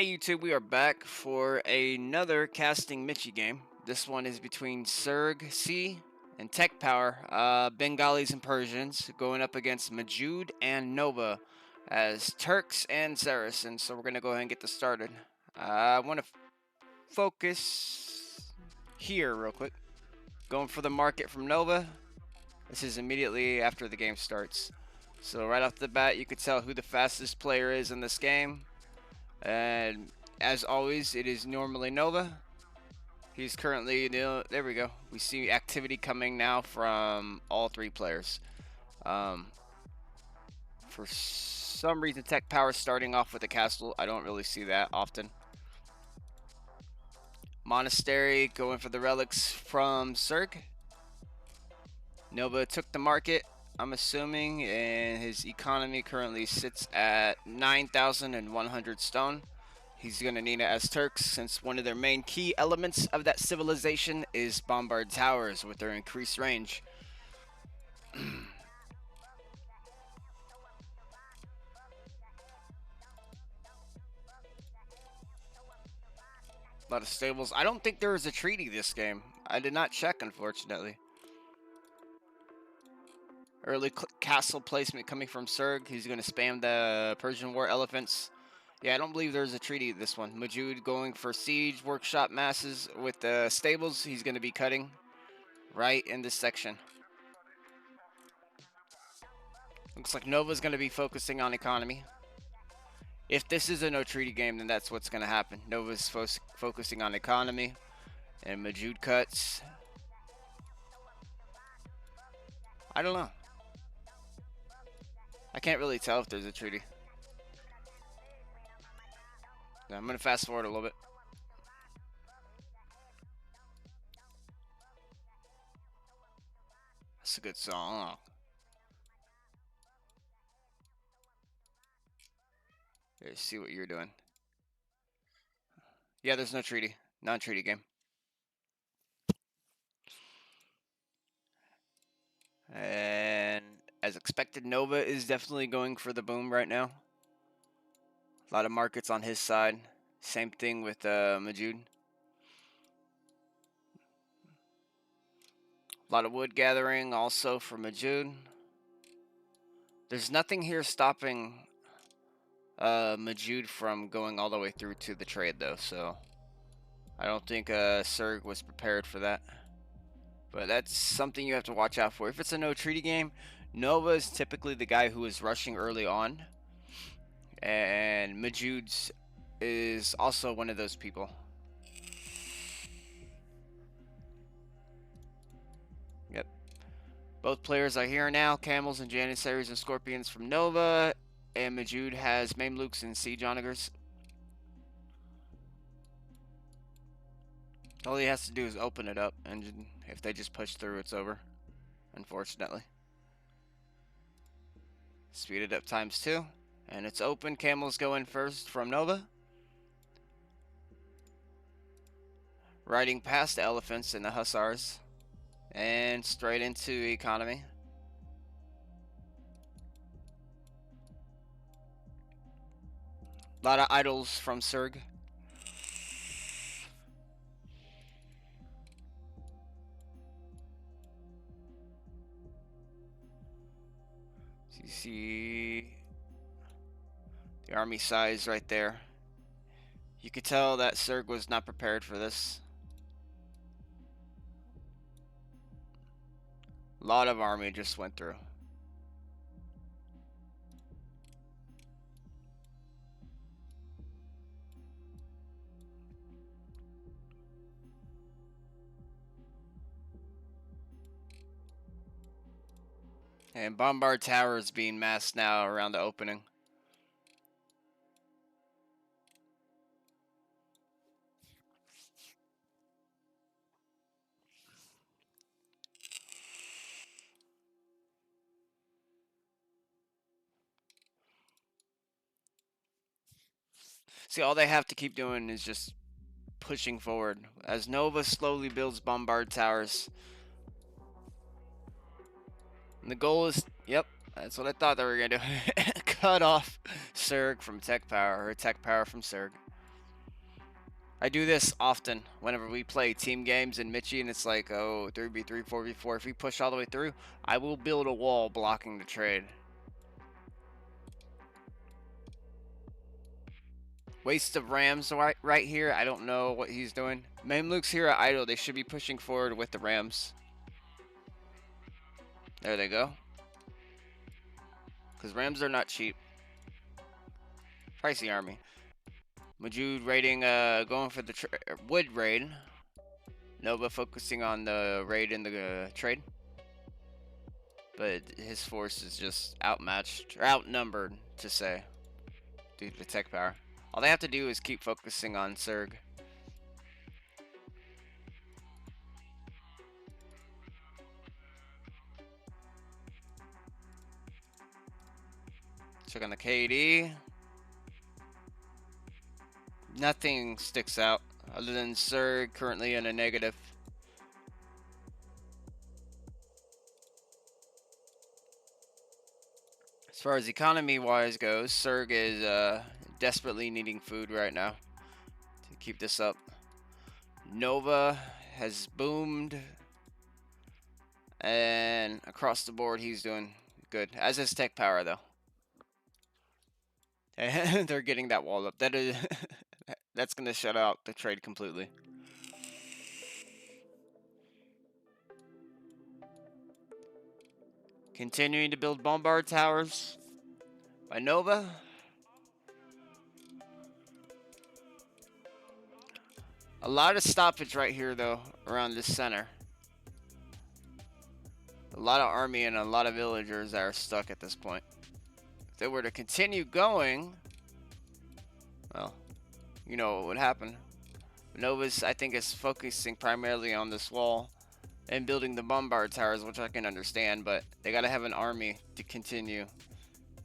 Hey YouTube, we are back for another casting Michi game. This one is between CergC and Tech Power, Bengalis and Persians, going up against mjoood and Nova as Turks and Saracens. So we're going to go ahead and get this started. I want to focus here real quick. Going for the market from Nova. This is immediately after the game starts. So right off the bat, you can tell who the fastest player is in this game. And as always, it is normally Nova. He's currently, there we go. We see activity coming now from all three players. For some reason, Tech Power starting off with a castle. I don't really see that often. Monastery going for the relics from Cerg. Nova took the market, I'm assuming, and his economy currently sits at 9,100 stone. He's going to need it as Turks, since one of their main key elements of that civilization is bombard towers with their increased range. A lot of stables. I don't think there was a treaty this game. I did not check, unfortunately. Early castle placement coming from Cerg. He's going to spam the Persian War elephants. Yeah, I don't believe there's a treaty this one. mjoood going for siege, workshop masses with the stables. He's going to be cutting right in this section. Looks like Nova's going to be focusing on economy. If this is a no treaty game, then that's what's going to happen. Nova's focusing on economy, and mjoood cuts. I don't know. I can't really tell if there's a treaty. I'm going to fast forward a little bit. That's a good song. Let's see what you're doing. Yeah, there's no treaty. Non-treaty game. And as expected, Nova is definitely going for the boom right now. A lot of markets on his side. Same thing with mjoood. A lot of wood gathering also for mjoood. There's nothing here stopping mjoood from going all the way through to the trade, though, so I don't think Cerg was prepared for that. But that's something you have to watch out for. If it's a no treaty game, Nova is typically the guy who is rushing early on, and mjoood is also one of those people. Yep. Both players are here now. Camels and Janissaries and Scorpions from Nova, and mjoood has Mamluks and Siege Onagers. All he has to do is open it up, and if they just push through, it's over, unfortunately. Speed it up ×2, and it's open. Camels go in first from Nova. Riding past the elephants and the hussars, and straight into economy. A lot of idols from Cerg. So you see the army size right there. You could tell that Cerg was not prepared for this. A lot of army just went through. And bombard towers being massed now around the opening. See, all they have to keep doing is just pushing forward as Nova slowly builds bombard towers. And the goal is, yep, that's what I thought they were gonna do. Cut off Cerg from Tech Power, or Tech Power from Cerg. I do this often whenever we play team games in Mitchie, and it's like, oh, 3v3, 4v4. If we push all the way through, I will build a wall blocking the trade. Waste of Rams right here. I don't know what he's doing. Mamluks here are idle. They should be pushing forward with the Rams. There they go. Because Rams are not cheap. Pricey army. mjoood raiding, going for the wood raid. Nova focusing on the raid in the trade. But his force is just outmatched, or outnumbered, to say, due to tech power. All they have to do is keep focusing on Cerg. Check on the KD. Nothing sticks out other than Cerg currently in a negative. As far as economy-wise goes, Cerg is desperately needing food right now to keep this up. Nova has boomed, and across the board he's doing good, as is tech power though. They're getting that wall up. That is that's gonna shut out the trade completely. Continuing to build bombard towers by Nova. A lot of stoppage right here though around this center. A lot of army and a lot of villagers that are stuck at this point. If they were to continue going, well, you know what would happen. Nova's, I think, is focusing primarily on this wall and building the bombard towers, which I can understand, but they gotta have an army to continue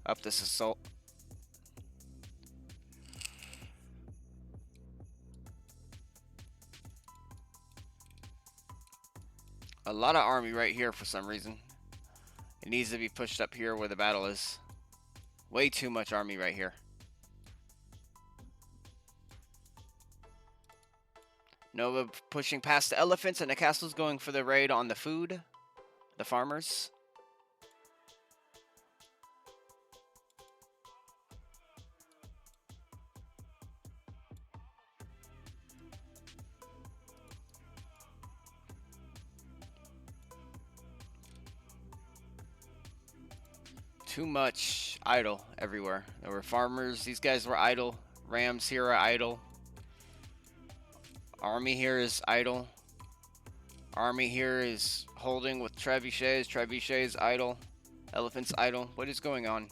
up this assault. A lot of army right here for some reason. It needs to be pushed up here where the battle is. Way too much army right here. Nova pushing past the elephants, and the castle's going for the raid on the food. The farmers. Too much idle everywhere. There were farmers. These guys were idle. Rams here are idle. Army here is idle. Army here is holding with trebuchets. Trebuchets idle. Elephants idle. What is going on?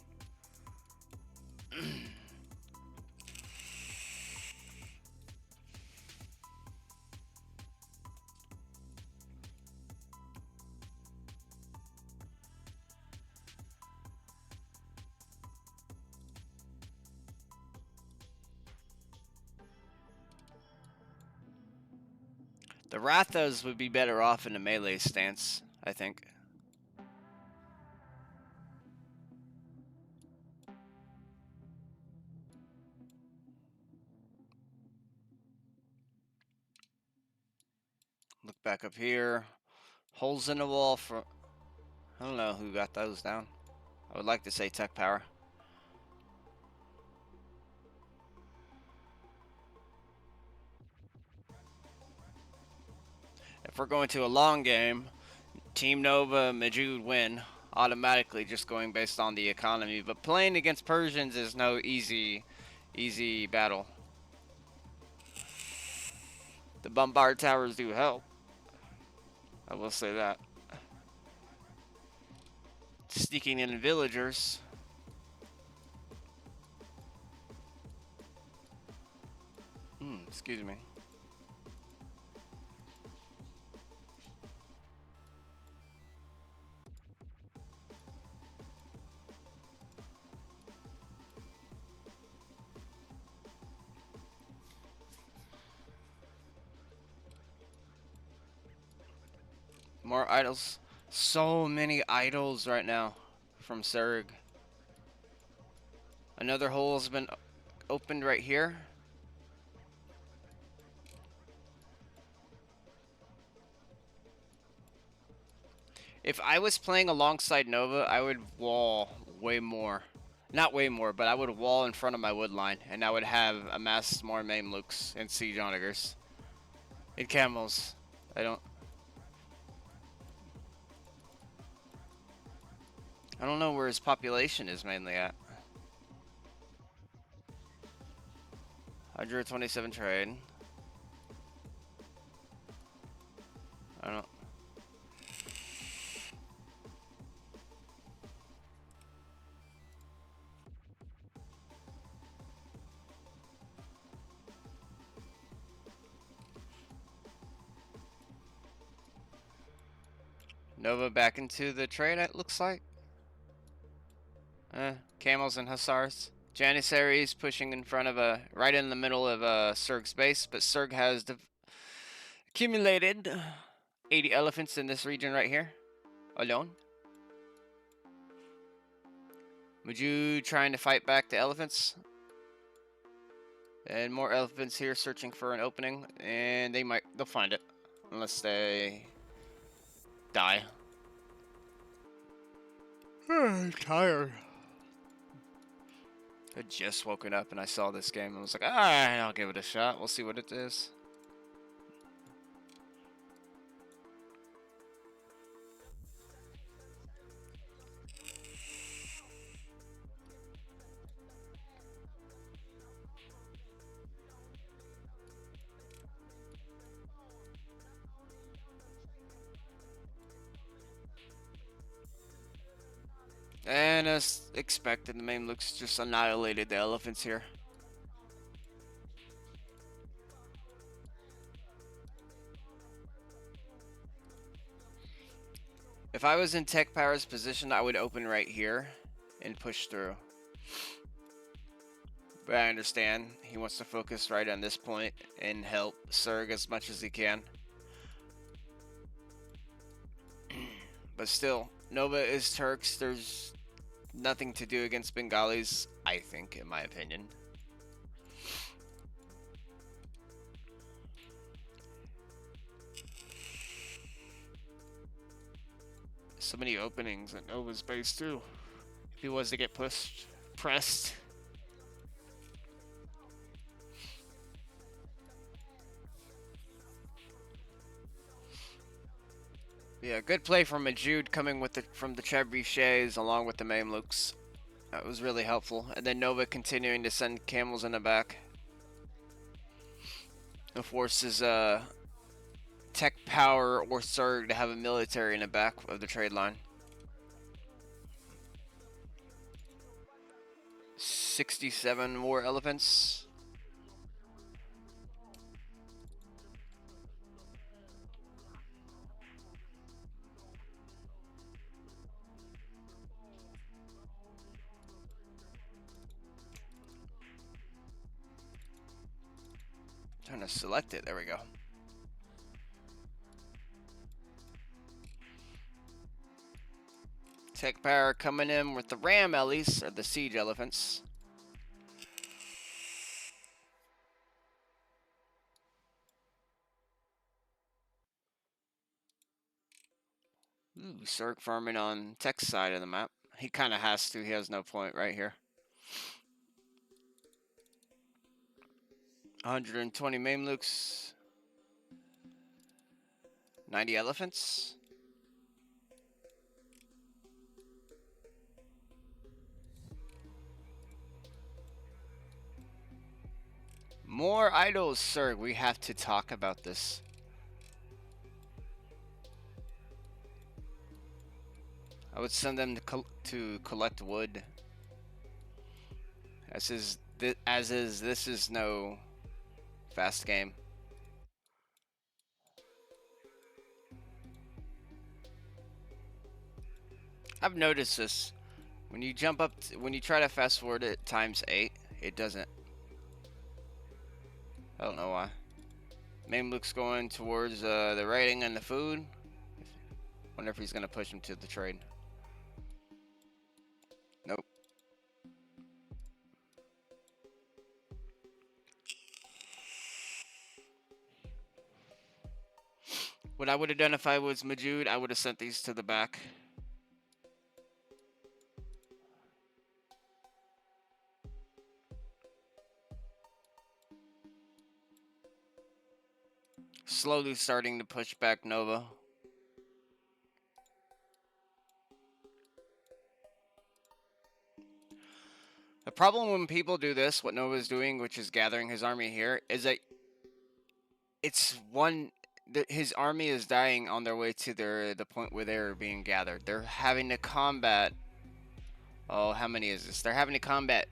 The Rathas would be better off in a melee stance, I think. Look back up here. Holes in the wall for... I don't know who got those down. I would like to say tech power. If we're going to a long game, Team Nova, mjoood win automatically, just going based on the economy. But playing against Persians is no easy battle. The bombard towers do help. I will say that. Sneaking in villagers. Excuse me. More idols. So many idols right now from Cerg. Another hole has been opened right here. If I was playing alongside Nova, I would wall way more. Not way more, but I would wall in front of my wood line, and I would have amassed more Mamelukes and siege onagers. And camels. I don't know where his population is mainly at. 127 trade. I don't. Nova back into the trade, it looks like. Camels and hussars. Janissaries pushing in front of right in the middle of CergC base, but CergC has accumulated 80 elephants in this region right here, alone. mjoood trying to fight back the elephants. And more elephants here searching for an opening, and they'll find it. Unless they die. I'm tired. I just woken up and I saw this game and I was like, alright, I'll give it a shot. We'll see what it is. And as expected, the Mamelukes just annihilated the elephants here. If I was in Tech Power's position, I would open right here and push through. But I understand he wants to focus right on this point and help CergC as much as he can. But still, Nova is Turks. There's nothing to do against Bengalis, I think, in my opinion. So many openings at Nova's base too. If he was to get pressed. Yeah, good play from mjoood coming with from the trebuchets along with the Mamelukes. That was really helpful. And then Nova continuing to send camels in the back. It forces Tech Power or CergC to have a military in the back of the trade line. 67 war elephants. Trying to select it. There we go. Tech Power coming in with the ram ellies, or the siege elephants. Ooh, CergC farming on Tech's side of the map. He kind of has to. He has no point right here. 120 Mamelukes. 90 elephants. More idols, CergC. We have to talk about this. I would send them to collect wood. This is no fast game. I've noticed this. When you jump up, when you try to fast forward it ×8, it doesn't. I don't know why. Mameluke's going towards the raiding and the food. Wonder if he's gonna push him to the trade. Nope. What I would have done if I was mjoood, I would have sent these to the back. Slowly starting to push back Nova. The problem when people do this, what Nova's doing, which is gathering his army here, is that it's one. His army is dying on their way to the point where they're being gathered. They're having to combat. Oh, how many is this? They're having to combat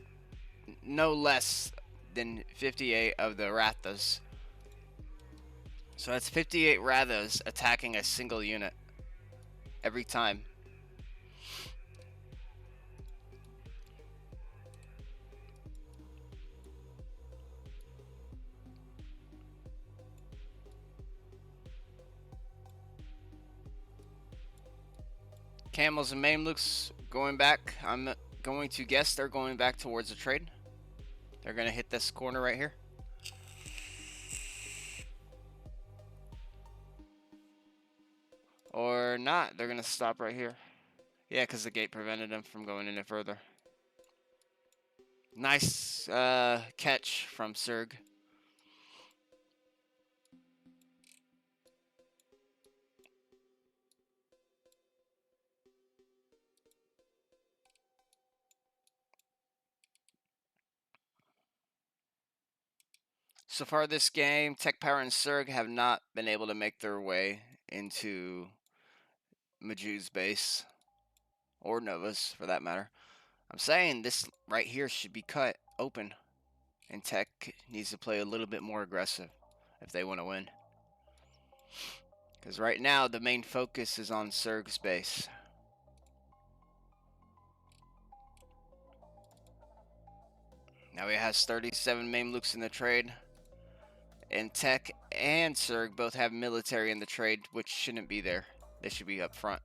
no less than 58 of the Rathas. So that's 58 Rathas attacking a single unit every time. Camels and Mamluks going back. I'm going to guess they're going back towards the trade. They're going to hit this corner right here. Or not. They're going to stop right here. Yeah, because the gate prevented them from going any further. Nice catch from Serg. So far this game, Tech Power and Serg have not been able to make their way into mjoood's base. Or Nova's, for that matter. I'm saying this right here should be cut open. And Tech needs to play a little bit more aggressive if they want to win. Because right now, the main focus is on Serg's base. Now he has 37 Mamluks in the trade. And Tech and Serg both have military in the trade, which shouldn't be there. They should be up front.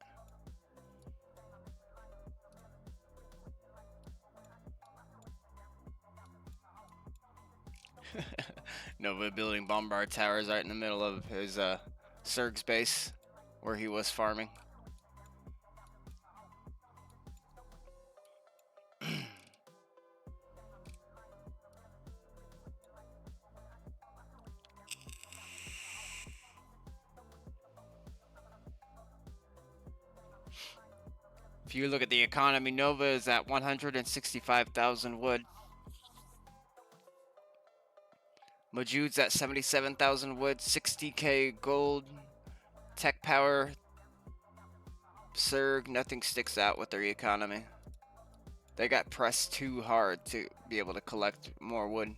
Nova building bombard towers right in the middle of his Serg's base, where he was farming. If you look at the economy, Nova is at 165,000 wood. mjoood's at 77,000 wood, 60k gold. Tech Power, Serg, nothing sticks out with their economy. They got pressed too hard to be able to collect more wood.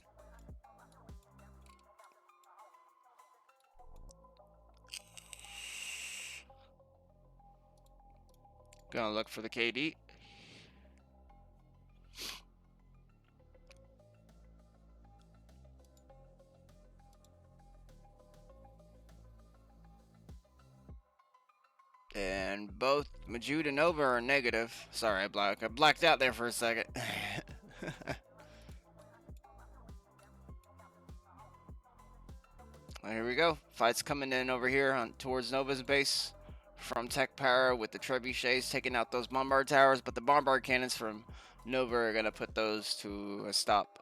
Gonna look for the KD. And both mjoood and Nova are negative. Sorry, I blacked out there for a second. Here we go. Fight's coming in over here towards Nova's base from Tech Power with the trebuchets taking out those bombard towers, but the bombard cannons from Nova are gonna put those to a stop.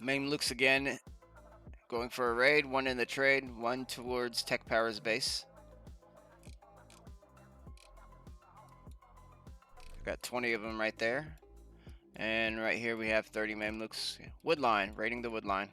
Mamluks again going for a raid, one in the trade, one towards Tech Power's base. Got 20 of them right there. And right here we have 30 Mamluks. Woodline, raiding the woodline.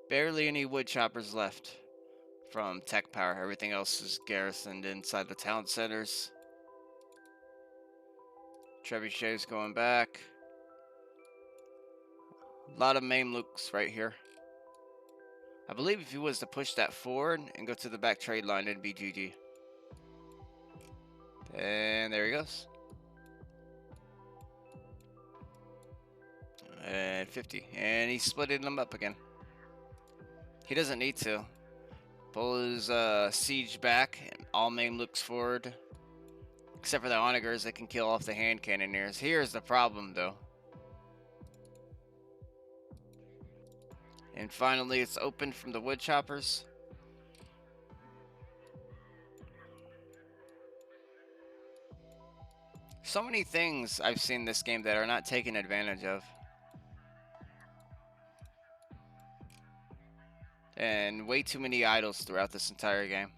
Barely any wood choppers left from Tech Power. Everything else is garrisoned inside the town centers. Trebuchets going back. A lot of Mamluks right here. I believe if he was to push that forward and go to the back trade line, it'd be GG. And there he goes. And 50. And he's splitting them up again. He doesn't need to. Pull his siege back, and all main looks forward. Except for the onagers that can kill off the hand cannoneers. Here's the problem, though. And finally, it's open from the wood choppers. So many things I've seen this game that are not taken advantage of. And way too many idols throughout this entire game.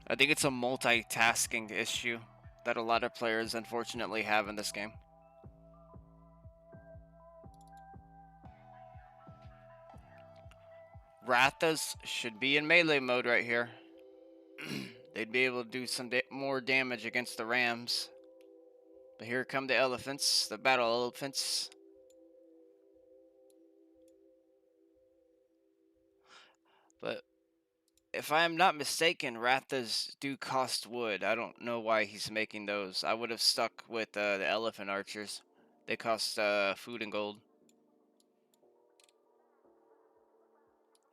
I think it's a multitasking issue that a lot of players unfortunately have in this game. Rathas should be in melee mode right here. They'd be able to do some more damage against the rams. But here come the elephants, the battle elephants. But if I am not mistaken, Rathas do cost wood. I don't know why he's making those. I would have stuck with the elephant archers. They cost food and gold.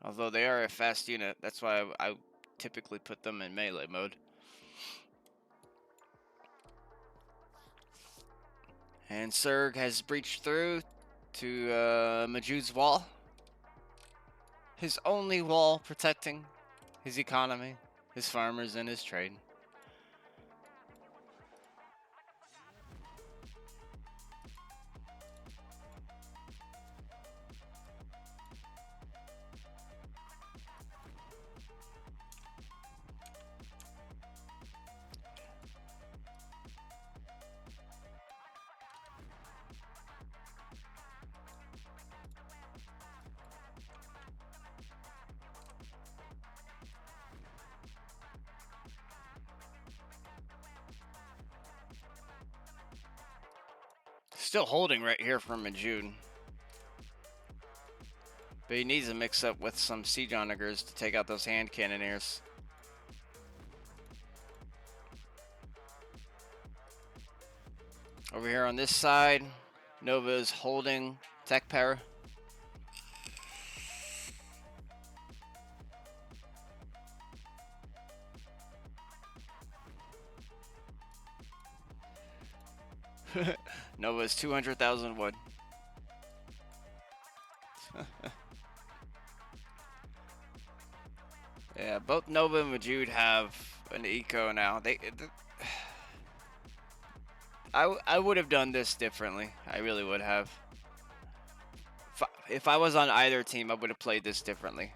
Although they are a fast unit, that's why I typically put them in melee mode. And Serg has breached through to mjoood's wall. His only wall protecting his economy, his farmers, and his trade. Still holding right here from mjoood. But he needs to mix up with some siege onagers to take out those hand cannoneers. Over here on this side, Nova is holding tech power. Nova's 200,000 wood. Yeah, both Nova and mjoood have an eco now. I would have done this differently. I really would have. If I was on either team, I would have played this differently.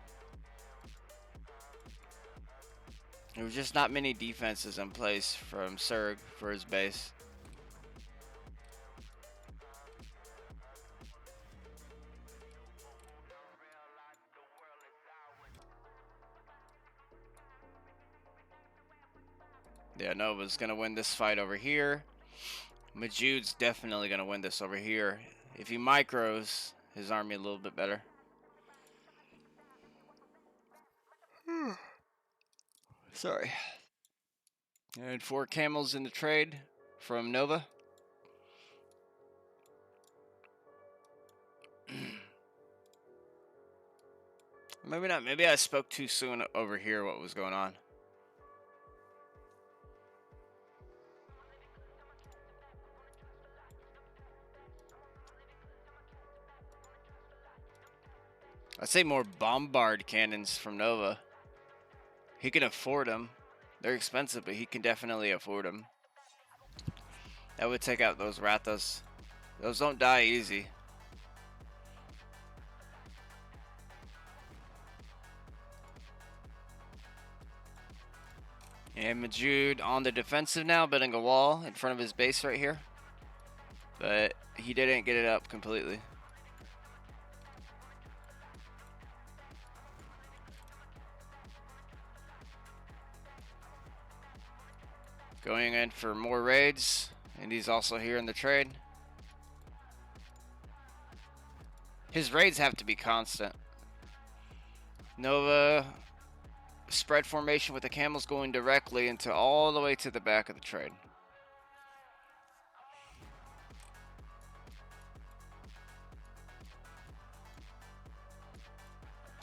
There was just not many defenses in place from Serg for his base. Yeah, Nova's gonna win this fight over here. mjoood's definitely gonna win this over here. If he micros his army a little bit better. Sorry. And 4 camels in the trade from Nova. Maybe not. Maybe I spoke too soon over here what was going on. I'd say more bombard cannons from Nova. He can afford them. They're expensive, but he can definitely afford them. That would take out those Rathas. Those don't die easy. And mjoood on the defensive now, building a wall in front of his base right here. But he didn't get it up completely. Going in for more raids. And he's also here in the trade. His raids have to be constant. Nova spread formation with the camels going directly into all the way to the back of the trade.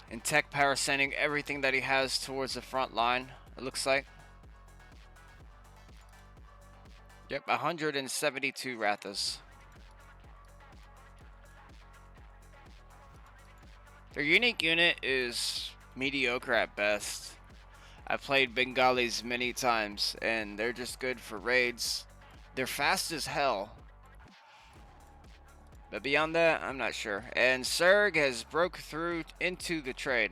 And Tech Power sending everything that he has towards the front line, it looks like. Yep, 172 Rathas. Their unique unit is mediocre at best. I've played Bengalis many times, and they're just good for raids. They're fast as hell. But beyond that, I'm not sure. And Serg has broke through into the trade.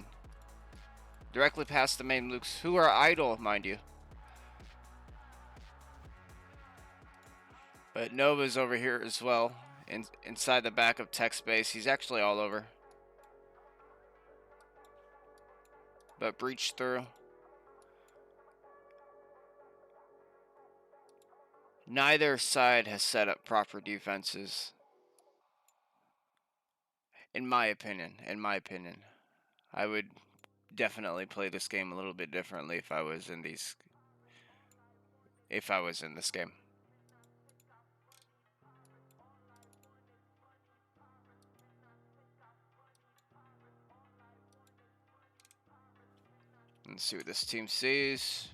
Directly past the main Lukes, who are idle, mind you. But Nova's over here as well, inside the back of Tech space. He's actually all over. But breached through. Neither side has set up proper defenses. In my opinion, I would definitely play this game a little bit differently if I was in this game. Let's see what this team sees.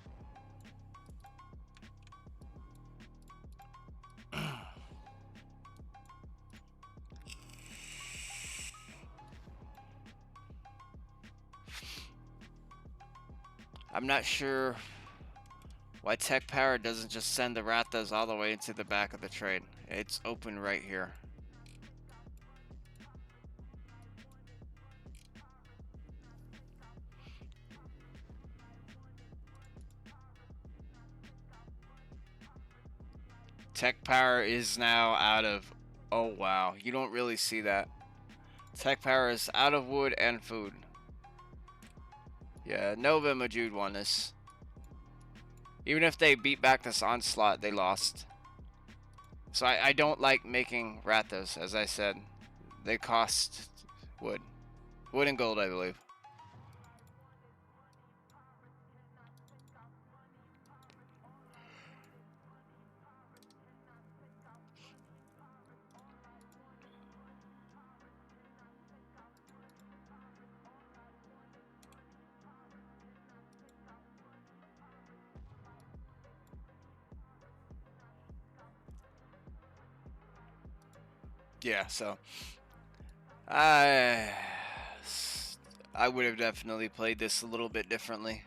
I'm not sure why Tech Power doesn't just send the Rathas all the way into the back of the trade. It's open right here. Tech Power is now out of... Oh, wow. You don't really see that. Tech Power is out of wood and food. Yeah, Nova and mjoood won this. Even if they beat back this onslaught, they lost. So I don't like making Rathas, as I said. They cost wood. Wood and gold, I believe. Yeah, so I would have definitely played this a little bit differently.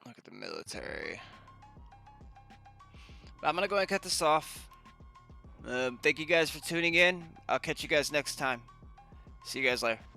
Look at the military. But I'm gonna go ahead and cut this off. Thank you guys for tuning in. I'll catch you guys next time. See you guys later.